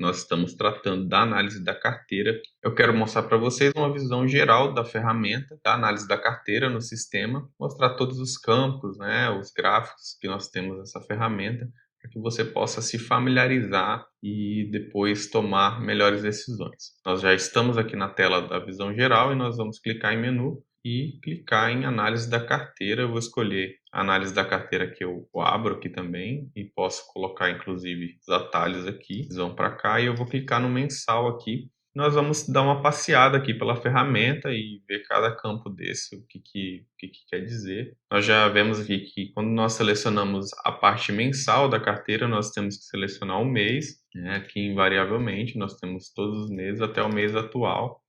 nós estamos tratando da análise da carteira, eu quero mostrar para vocês uma visão geral da ferramenta, da análise da carteira no sistema, mostrar todos os campos, né, os gráficos que nós temos nessa ferramenta, para que você possa se familiarizar e depois tomar melhores decisões. Nós já estamos aqui na tela da visão geral e nós vamos clicar em menu e clicar em análise da carteira. Eu vou escolher a análise da carteira que eu abro aqui também e posso colocar inclusive os atalhos aqui. Eles vão para cá e eu vou clicar no mensal aqui. Nós vamos dar uma passeada aqui pela ferramenta e ver cada campo desse, o que quer dizer. Nós já vemos aqui que quando nós selecionamos a parte mensal da carteira, nós temos que selecionar o mês, né? Aqui invariavelmente nós temos todos os meses até o mês atual.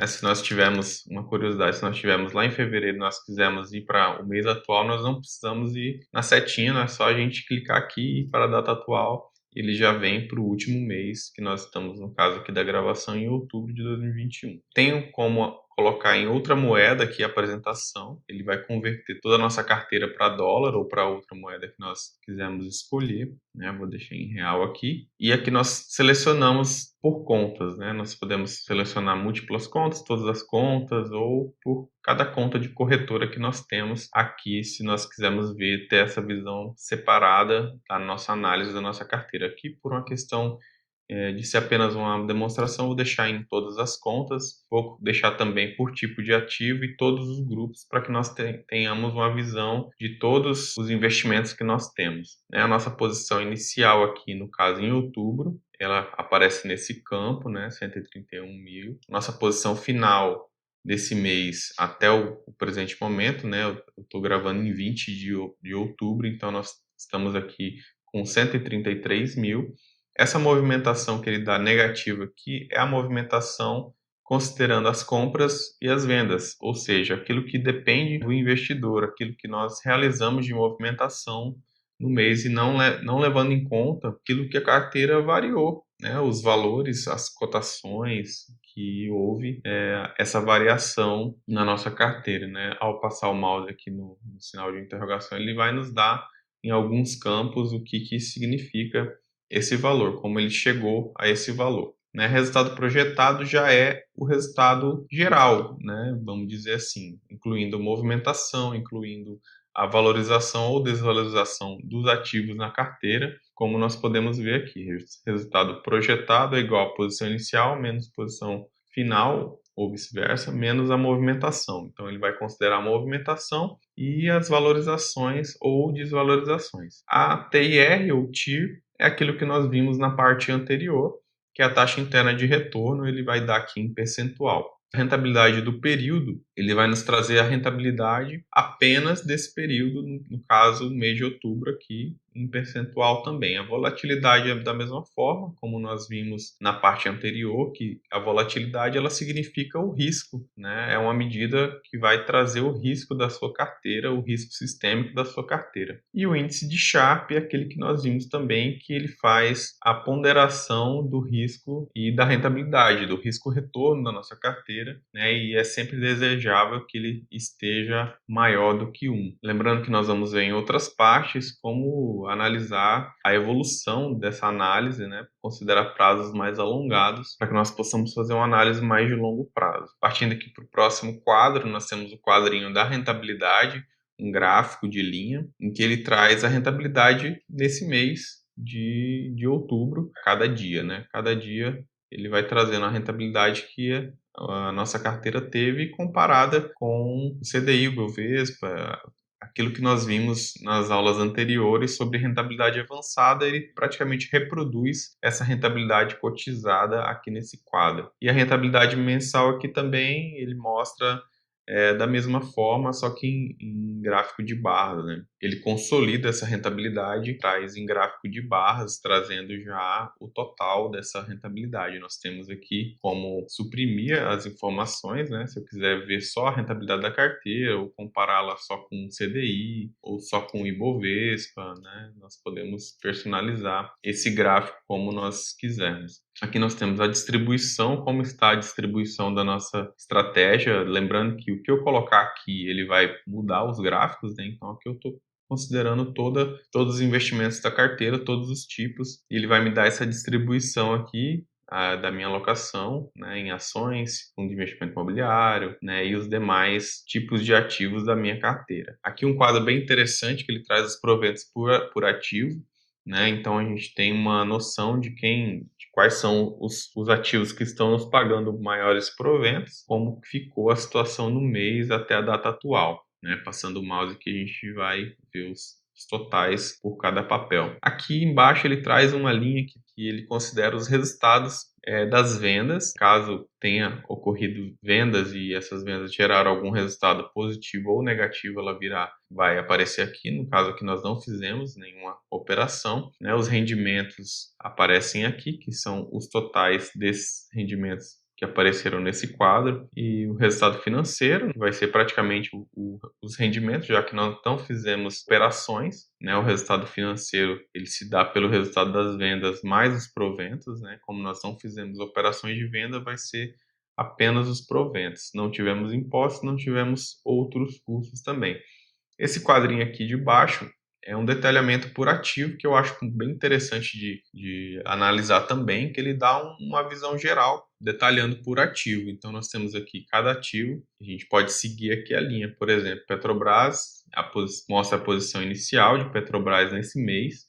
Se nós tivermos uma curiosidade, se nós tivermos lá em fevereiro, nós quisermos ir para o mês atual, nós não precisamos ir na setinha, é só a gente clicar aqui e ir para a data atual, ele já vem para o último mês, que nós estamos, no caso aqui da gravação, em outubro de 2021. Tenho como colocar em outra moeda aqui a apresentação, ele vai converter toda a nossa carteira para dólar ou para outra moeda que nós quisermos escolher, né? Vou deixar em real aqui. E aqui nós selecionamos por contas, né? Nós podemos selecionar múltiplas contas, todas as contas, ou por cada conta de corretora que nós temos aqui, se nós quisermos ter essa visão separada da nossa análise da nossa carteira. Aqui, por uma questão de ser apenas uma demonstração, vou deixar em todas as contas, vou deixar também por tipo de ativo e todos os grupos para que nós tenhamos uma visão de todos os investimentos que nós temos. A nossa posição inicial aqui, no caso em outubro, ela aparece nesse campo, né, 131 mil. Nossa posição final desse mês até o presente momento, né, eu estou gravando em 20 de outubro, então nós estamos aqui com 133 mil. Essa movimentação que ele dá negativa aqui é a movimentação considerando as compras e as vendas, ou seja, aquilo que depende do investidor, aquilo que nós realizamos de movimentação no mês e não levando em conta aquilo que a carteira variou, né? Os valores, as cotações que houve essa variação na nossa carteira, né? Ao passar o mouse aqui no sinal de interrogação, ele vai nos dar em alguns campos o que significa esse valor, como ele chegou a esse valor. Né? Resultado projetado já é o resultado geral, né? Vamos dizer assim, incluindo movimentação, incluindo a valorização ou desvalorização dos ativos na carteira, como nós podemos ver aqui. Resultado projetado é igual à posição inicial menos posição final, ou vice-versa, menos a movimentação. Então, ele vai considerar a movimentação e as valorizações ou desvalorizações. A TIR, ou TIR, é aquilo que nós vimos na parte anterior, que é a taxa interna de retorno, ele vai dar aqui em percentual. A rentabilidade do período, ele vai nos trazer a rentabilidade apenas desse período, no caso, o mês de outubro aqui, em percentual também. A volatilidade é da mesma forma, como nós vimos na parte anterior, que a volatilidade ela significa o risco, né? É uma medida que vai trazer o risco da sua carteira, o risco sistêmico da sua carteira. E o índice de Sharpe é aquele que nós vimos também, que ele faz a ponderação do risco e da rentabilidade, do risco-retorno da nossa carteira, né? E é sempre desejável que ele esteja maior do que 1. Lembrando que nós vamos ver em outras partes como analisar a evolução dessa análise, né? Considerar prazos mais alongados para que nós possamos fazer uma análise mais de longo prazo. Partindo aqui para o próximo quadro, nós temos o quadrinho da rentabilidade, um gráfico de linha, em que ele traz a rentabilidade desse mês de outubro, cada dia, né? Cada dia ele vai trazendo a rentabilidade que a nossa carteira teve comparada com o CDI, o Bovespa, aquilo que nós vimos nas aulas anteriores sobre rentabilidade avançada, ele praticamente reproduz essa rentabilidade cotizada aqui nesse quadro. E a rentabilidade mensal aqui também, ele mostra da mesma forma, só que em gráfico de barras, né? Ele consolida essa rentabilidade, traz em gráfico de barras, trazendo já o total dessa rentabilidade. Nós temos aqui como suprimir as informações, né? Se eu quiser ver só a rentabilidade da carteira, ou compará-la só com o CDI, ou só com o Ibovespa, né? Nós podemos personalizar esse gráfico como nós quisermos. Aqui nós temos a distribuição, como está a distribuição da nossa estratégia. Lembrando que o que eu colocar aqui, ele vai mudar os gráficos, né? Então aqui eu estou considerando todos os investimentos da carteira, todos os tipos, e ele vai me dar essa distribuição aqui da minha alocação, né, em ações, fundo de investimento imobiliário, né, e os demais tipos de ativos da minha carteira. Aqui um quadro bem interessante que ele traz os proventos por ativo, né, então a gente tem uma noção de quais são os ativos que estão nos pagando maiores proventos, como ficou a situação no mês até a data atual, né, passando o mouse aqui a gente vai ver os totais por cada papel. Aqui embaixo ele traz uma linha que ele considera os resultados das vendas, caso tenha ocorrido vendas e essas vendas geraram algum resultado positivo ou negativo, vai aparecer aqui. No caso aqui nós não fizemos nenhuma operação, né? Os rendimentos aparecem aqui, que são os totais desses rendimentos que apareceram nesse quadro, e o resultado financeiro vai ser praticamente os rendimentos, já que nós não fizemos operações, né? O resultado financeiro ele se dá pelo resultado das vendas mais os proventos, né? Como nós não fizemos operações de venda, vai ser apenas os proventos. Não tivemos impostos, não tivemos outros custos também. Esse quadrinho aqui de baixo é um detalhamento por ativo que eu acho bem interessante de analisar também, que ele dá uma visão geral, detalhando por ativo. Então, nós temos aqui cada ativo, a gente pode seguir aqui a linha. Por exemplo, Petrobras, mostra a posição inicial de Petrobras nesse mês,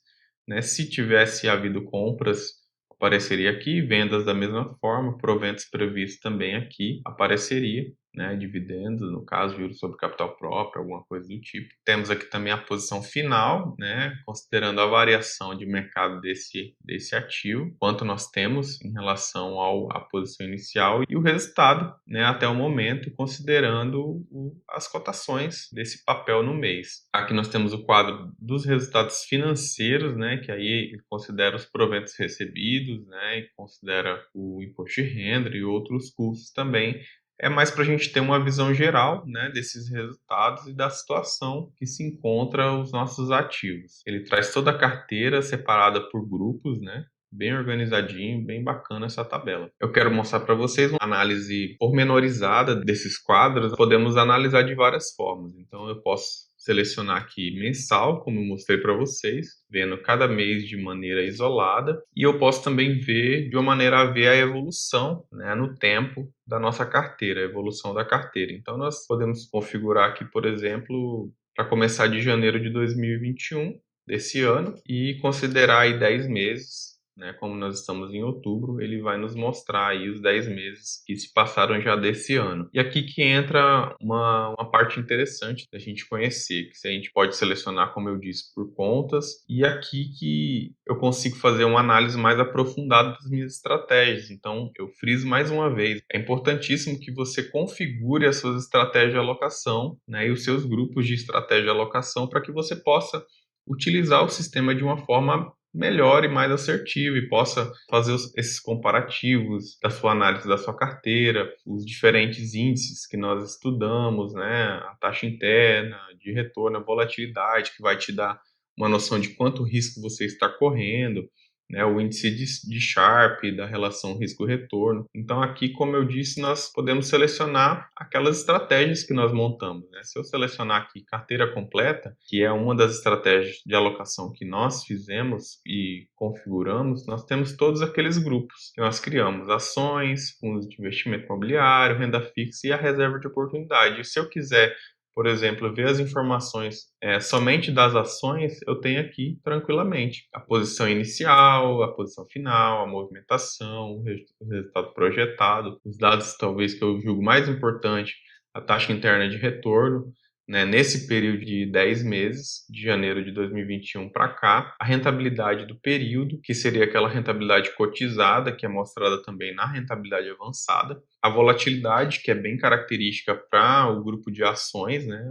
né? Se tivesse havido compras, apareceria aqui, vendas da mesma forma, proventos previstos também aqui, apareceria, né, dividendos, no caso, juros sobre capital próprio, alguma coisa do tipo. Temos aqui também a posição final, né, considerando a variação de mercado desse ativo, quanto nós temos em relação à posição inicial e o resultado, né, até o momento, considerando as cotações desse papel no mês. Aqui nós temos o quadro dos resultados financeiros, né, que aí ele considera os proventos recebidos, né, e considera o imposto de renda e outros custos também. É mais para a gente ter uma visão geral, né, desses resultados e da situação que se encontra os nossos ativos. Ele traz toda a carteira separada por grupos, né, bem organizadinho, bem bacana essa tabela. Eu quero mostrar para vocês uma análise pormenorizada desses quadros. Podemos analisar de várias formas. Então eu posso selecionar aqui mensal, como eu mostrei para vocês, vendo cada mês de maneira isolada, e eu posso também ver de uma maneira a ver a evolução, né, no tempo da nossa carteira, a evolução da carteira. Então nós podemos configurar aqui, por exemplo, para começar de janeiro de 2021 desse ano e considerar aí 10 meses, né, como nós estamos em outubro, ele vai nos mostrar aí os 10 meses que se passaram já desse ano. E aqui que entra uma parte interessante da gente conhecer, que a gente pode selecionar, como eu disse, por contas, e aqui que eu consigo fazer uma análise mais aprofundada das minhas estratégias. Então, eu friso mais uma vez, é importantíssimo que você configure as suas estratégias de alocação, né, e os seus grupos de estratégia de alocação para que você possa utilizar o sistema de uma forma melhor e mais assertivo e possa fazer esses comparativos da sua análise da sua carteira, os diferentes índices que nós estudamos, né, a taxa interna, de retorno, a volatilidade, que vai te dar uma noção de quanto risco você está correndo, né, o índice de Sharpe, da relação risco-retorno. Então aqui, como eu disse, nós podemos selecionar aquelas estratégias que nós montamos, né? Se eu selecionar aqui carteira completa, que é uma das estratégias de alocação que nós fizemos e configuramos, nós temos todos aqueles grupos que nós criamos: ações, fundos de investimento imobiliário, renda fixa e a reserva de oportunidade. E se eu quiser, por exemplo, ver as informações somente das ações, eu tenho aqui tranquilamente a posição inicial, a posição final, a movimentação, o resultado projetado, os dados talvez que eu julgo mais importante, a taxa interna de retorno, né, nesse período de 10 meses, de janeiro de 2021 para cá, a rentabilidade do período, que seria aquela rentabilidade cotizada, que é mostrada também na rentabilidade avançada, a volatilidade, que é bem característica para o grupo de ações, né?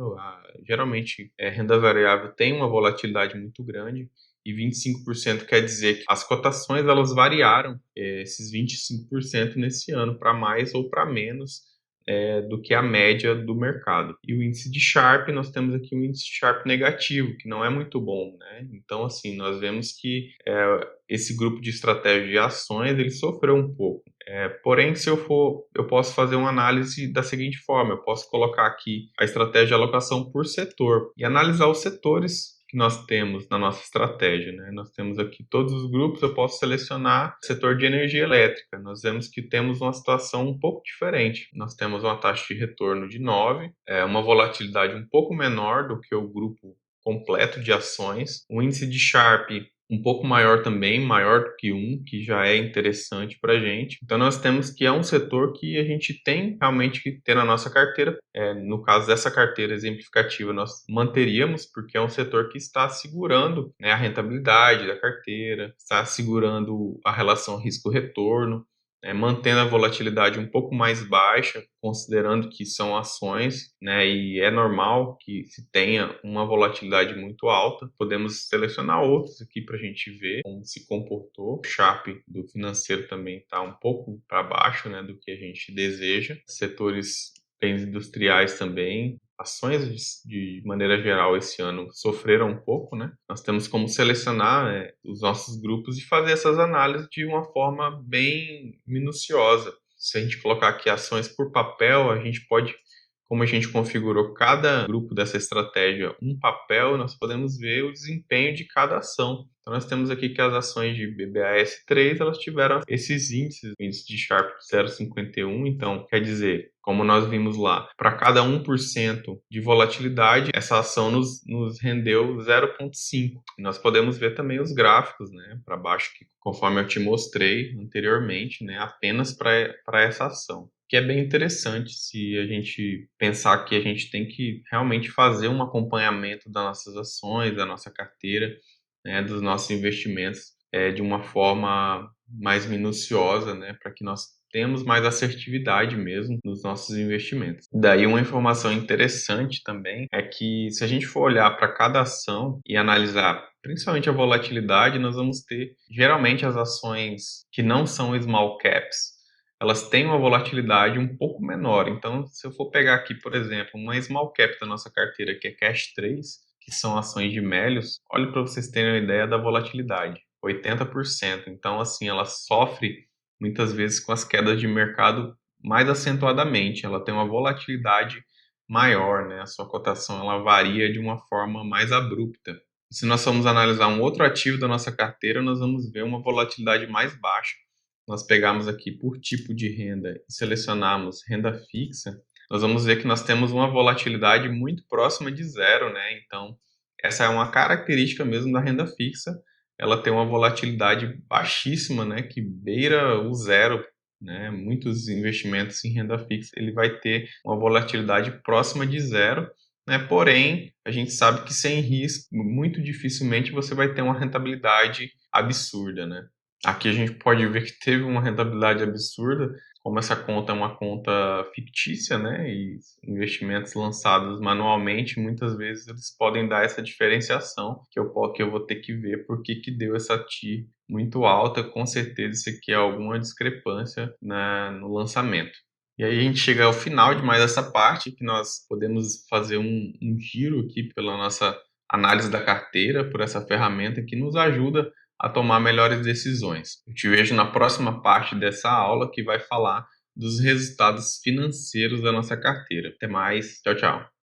Geralmente, renda variável tem uma volatilidade muito grande, e 25% quer dizer que as cotações elas variaram esses 25% nesse ano, para mais ou para menos do que a média do mercado. E o índice de Sharpe, nós temos aqui um índice de Sharpe negativo, que não é muito bom, né? Então, assim, nós vemos que esse grupo de estratégia de ações, ele sofreu um pouco. Porém, se eu posso fazer uma análise da seguinte forma: eu posso colocar aqui a estratégia de alocação por setor e analisar os setores que nós temos na nossa estratégia, né? Nós temos aqui todos os grupos, eu posso selecionar o setor de energia elétrica. Nós vemos que temos uma situação um pouco diferente. Nós temos uma taxa de retorno de 9, uma volatilidade um pouco menor do que o grupo completo de ações, o índice de Sharpe um pouco maior também, maior do que que já é interessante para a gente. Então, nós temos que é um setor que a gente tem realmente que ter na nossa carteira. No caso dessa carteira exemplificativa, nós manteríamos, porque é um setor que está segurando, né, a rentabilidade da carteira, está segurando a relação risco-retorno, mantendo a volatilidade um pouco mais baixa, considerando que são ações, né, e é normal que se tenha uma volatilidade muito alta. Podemos selecionar outros aqui para a gente ver como se comportou. O Sharp do financeiro também está um pouco para baixo, né, do que a gente deseja. Setores bens industriais também. Ações, de maneira geral, esse ano sofreram um pouco, né? Nós temos como selecionar os nossos grupos e fazer essas análises de uma forma bem minuciosa. Se a gente colocar aqui ações por papel, a gente pode, como a gente configurou cada grupo dessa estratégia um papel, nós podemos ver o desempenho de cada ação. Então, nós temos aqui que as ações de BBAS3, elas tiveram esses índices, o índice de Sharpe de 0,51. Então, quer dizer, como nós vimos lá, para cada 1% de volatilidade, essa ação nos rendeu 0,5. Nós podemos ver também os gráficos, né, para baixo, que, conforme eu te mostrei anteriormente, né, apenas para essa ação. Que é bem interessante se a gente pensar que a gente tem que realmente fazer um acompanhamento das nossas ações, da nossa carteira, né, dos nossos investimentos de uma forma mais minuciosa, né, para que nós tenhamos mais assertividade mesmo nos nossos investimentos. Daí uma informação interessante também é que se a gente for olhar para cada ação e analisar principalmente a volatilidade, nós vamos ter geralmente as ações que não são small caps, elas têm uma volatilidade um pouco menor. Então, se eu for pegar aqui, por exemplo, uma small cap da nossa carteira, que é Cash 3, que são ações de Melius, olha para vocês terem uma ideia da volatilidade, 80%. Então, assim, ela sofre muitas vezes com as quedas de mercado mais acentuadamente, ela tem uma volatilidade maior, né? A sua cotação ela varia de uma forma mais abrupta. E se nós formos analisar um outro ativo da nossa carteira, nós vamos ver uma volatilidade mais baixa. Nós pegamos aqui por tipo de renda e selecionarmos renda fixa, nós vamos ver que nós temos uma volatilidade muito próxima de zero, né? Então, essa é uma característica mesmo da renda fixa. Ela tem uma volatilidade baixíssima, né? Que beira o zero, né? Muitos investimentos em renda fixa, ele vai ter uma volatilidade próxima de zero, né? Porém, a gente sabe que sem risco, muito dificilmente você vai ter uma rentabilidade absurda, né? Aqui a gente pode ver que teve uma rentabilidade absurda, como essa conta é uma conta fictícia, né, e investimentos lançados manualmente, muitas vezes eles podem dar essa diferenciação, que eu vou ter que ver por que deu essa TI muito alta, com certeza isso aqui é alguma discrepância no lançamento. E aí a gente chega ao final de mais essa parte, que nós podemos fazer um giro aqui pela nossa análise da carteira, por essa ferramenta que nos ajuda a tomar melhores decisões. Eu te vejo na próxima parte dessa aula, que vai falar dos resultados financeiros da nossa carteira. Até mais. Tchau, tchau.